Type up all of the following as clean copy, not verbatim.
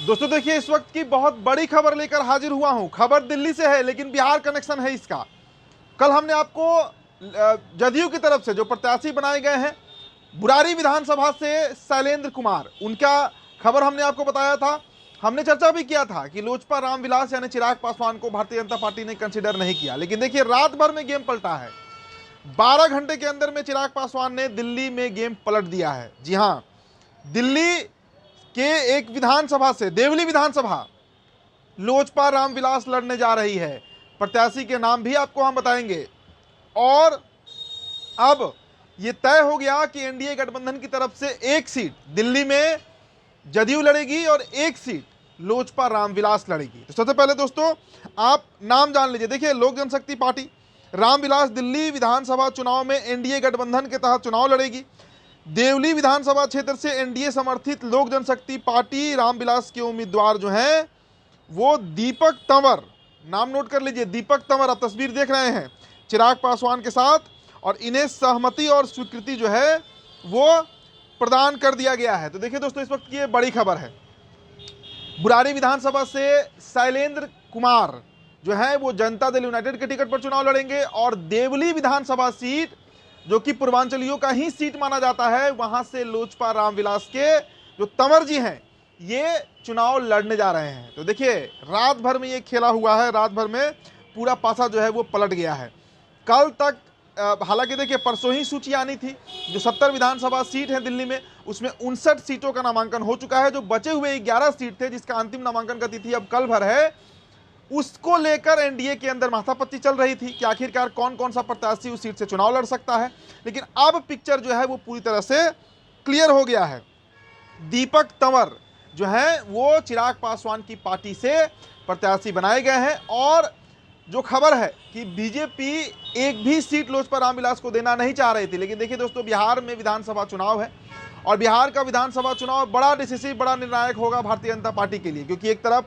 दोस्तों देखिए, इस वक्त की बहुत बड़ी खबर लेकर हाजिर हुआ हूं। खबर दिल्ली से है लेकिन बिहार कनेक्शन है इसका। कल हमने आपको जदयू की तरफ से जो प्रत्याशी बनाए गए हैं बुरारी विधानसभा से शैलेंद्र कुमार, उनका खबर हमने आपको बताया था। हमने चर्चा भी किया था कि लोजपा रामविलास यानी चिराग पासवान को भारतीय जनता पार्टी ने कंसिडर नहीं किया, लेकिन देखिए रात भर में गेम पलटा है। 12 घंटे के अंदर में चिराग पासवान ने दिल्ली में गेम पलट दिया है। जी हां, दिल्ली के एक विधानसभा से, देवली विधानसभा, लोजपा रामविलास लड़ने जा रही है। प्रत्याशी के नाम भी आपको हम बताएंगे। और अब यह तय हो गया कि एनडीए गठबंधन की तरफ से एक सीट दिल्ली में जदयू लड़ेगी और एक सीट लोजपा रामविलास लड़ेगी। तो सबसे पहले दोस्तों आप नाम जान लीजिए। देखिए, लोक जनशक्ति पार्टी रामविलास दिल्ली विधानसभा चुनाव में एनडीए गठबंधन के तहत चुनाव लड़ेगी। देवली विधानसभा क्षेत्र से एनडीए समर्थित लोक जनशक्ति पार्टी रामविलास के उम्मीदवार जो हैं वो दीपक तंवर, नाम नोट कर लीजिए, दीपक तंवर, आप तस्वीर देख रहे हैं, चिराग पासवान के साथ, और इन्हें सहमति और स्वीकृति जो है वो प्रदान कर दिया गया है। तो देखिए दोस्तों, इस वक्त की ये बड़ी खबर है। बुरारी विधानसभा से शैलेंद्र कुमार जो है वो जनता दल यूनाइटेड के टिकट पर चुनाव लड़ेंगे, और देवली विधानसभा सीट जो कि पूर्वांचलियों का ही सीट माना जाता है, वहां से लोजपा रामविलास के जो तंवर जी हैं ये चुनाव लड़ने जा रहे हैं। तो देखिए रात भर में ये खेला हुआ है, रात भर में पूरा पासा जो है वो पलट गया है। कल तक हालांकि देखिए परसों ही सूची आनी थी। जो 70 विधानसभा सीट है दिल्ली में, उसमें 59 सीटों का नामांकन हो चुका है। जो बचे हुए 11 सीट थे जिसका अंतिम नामांकन का तिथि अब कल भर है, उसको लेकर एनडीए के अंदर माथापच्ची चल रही थी कि आखिरकार कौन कौन सा प्रत्याशी उस सीट से चुनाव लड़ सकता है। लेकिन अब पिक्चर जो है वो पूरी तरह से क्लियर हो गया है। दीपक तंवर जो है वो चिराग पासवान की पार्टी से प्रत्याशी बनाए गए हैं। और जो खबर है कि बीजेपी एक भी सीट लोजपा रामविलास को देना नहीं चाह रही थी, लेकिन देखिए दोस्तों, बिहार में विधानसभा चुनाव है और बिहार का विधानसभा चुनाव बड़ा डिसिसिव, बड़ा निर्णायक होगा भारतीय जनता पार्टी के लिए, क्योंकि एक तरफ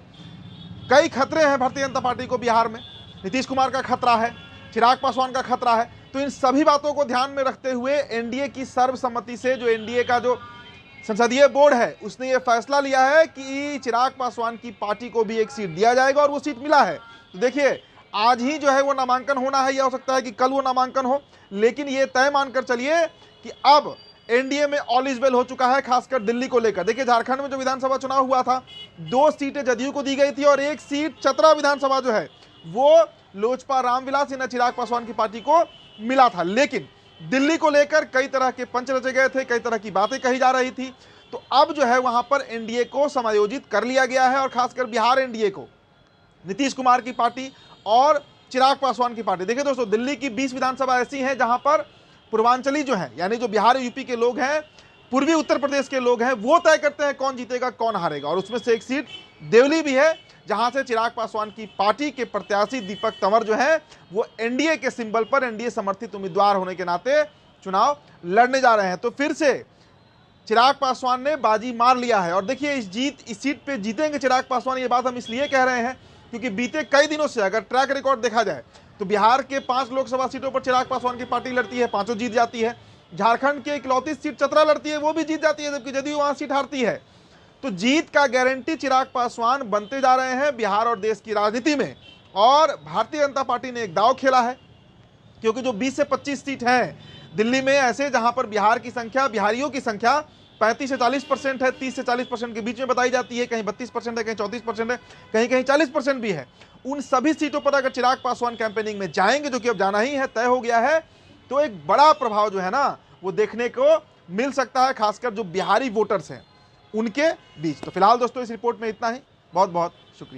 कई खतरे हैं भारतीय जनता पार्टी को बिहार में। नीतीश कुमार का खतरा है, चिराग पासवान का खतरा है। तो इन सभी बातों को ध्यान में रखते हुए एनडीए की सर्वसम्मति से जो एनडीए का जो संसदीय बोर्ड है उसने ये फैसला लिया है कि चिराग पासवान की पार्टी को भी एक सीट दिया जाएगा, और वो सीट मिला है। तो देखिए आज ही जो है वो नामांकन होना है, या हो सकता है कि कल वो नामांकन हो, लेकिन ये तय मानकर चलिए कि अब एनडीए में ऑल इज वेल हो चुका है, खासकर दिल्ली को लेकर। देखिए झारखंड में जो विधानसभा चुनाव हुआ था, 2 सीटें जदयू को दी गई थी और 1 सीट चतरा विधानसभा जो है वो लोजपा रामविलास यानी चिराग पासवान की पार्टी को मिला था। लेकिन दिल्ली को लेकर कई तरह के पंच रचे गए थे, कई तरह की बातें कही जा रही थी। तो अब जो है वहां पर एनडीए को समायोजित कर लिया गया है, और खासकर बिहार एनडीए को नीतीश कुमार की पार्टी और चिराग पासवान की पार्टी। देखिए दोस्तों, दिल्ली की 20 विधानसभा ऐसी हैं जहां पर पूर्वांचली जो है, यानी जो बिहार यूपी के लोग हैं, पूर्वी उत्तर प्रदेश के लोग हैं, वो तय करते हैं कौन जीतेगा कौन हारेगा। और उसमें से एक सीट देवली भी है जहां से चिराग पासवान की पार्टी के प्रत्याशी दीपक तंवर जो है वो एनडीए के सिंबल पर, एनडीए समर्थित उम्मीदवार होने के नाते चुनाव लड़ने जा रहे हैं। तो फिर से चिराग पासवान ने बाजी मार लिया है। और देखिए इस सीट पे जीतेंगे चिराग पासवान, ये बात हम इसलिए कह रहे हैं क्योंकि बीते कई दिनों से अगर ट्रैक रिकॉर्ड देखा जाए तो बिहार के 5 लोकसभा सीटों पर चिराग पासवान की पार्टी लड़ती है, 5 जीत जाती है। झारखंड के इकलौती सीट चतरा लड़ती है, वो भी जीत जाती है, जबकि जदयू वहां सीट हारती है। तो जीत का गारंटी चिराग पासवान बनते जा रहे हैं बिहार और देश की राजनीति में। और भारतीय जनता पार्टी ने एक दांव खेला है, क्योंकि जो 20 से 25 सीट हैं दिल्ली में ऐसे जहां पर बिहार की संख्या, बिहारियों की संख्या 35 से 40% है, 30 से 40% के बीच में बताई जाती है, कहीं 32% है, कहीं 34% है, कहीं कहीं 40% भी है। उन सभी सीटों पर अगर चिराग पासवान कैंपेनिंग में जाएंगे, जो कि अब जाना ही है, तय हो गया है, तो एक बड़ा प्रभाव जो है ना वो देखने को मिल सकता है, खासकर जो बिहारी वोटर्स हैं उनके बीच। तो फिलहाल दोस्तों इस रिपोर्ट में इतना ही। बहुत बहुत शुक्रिया।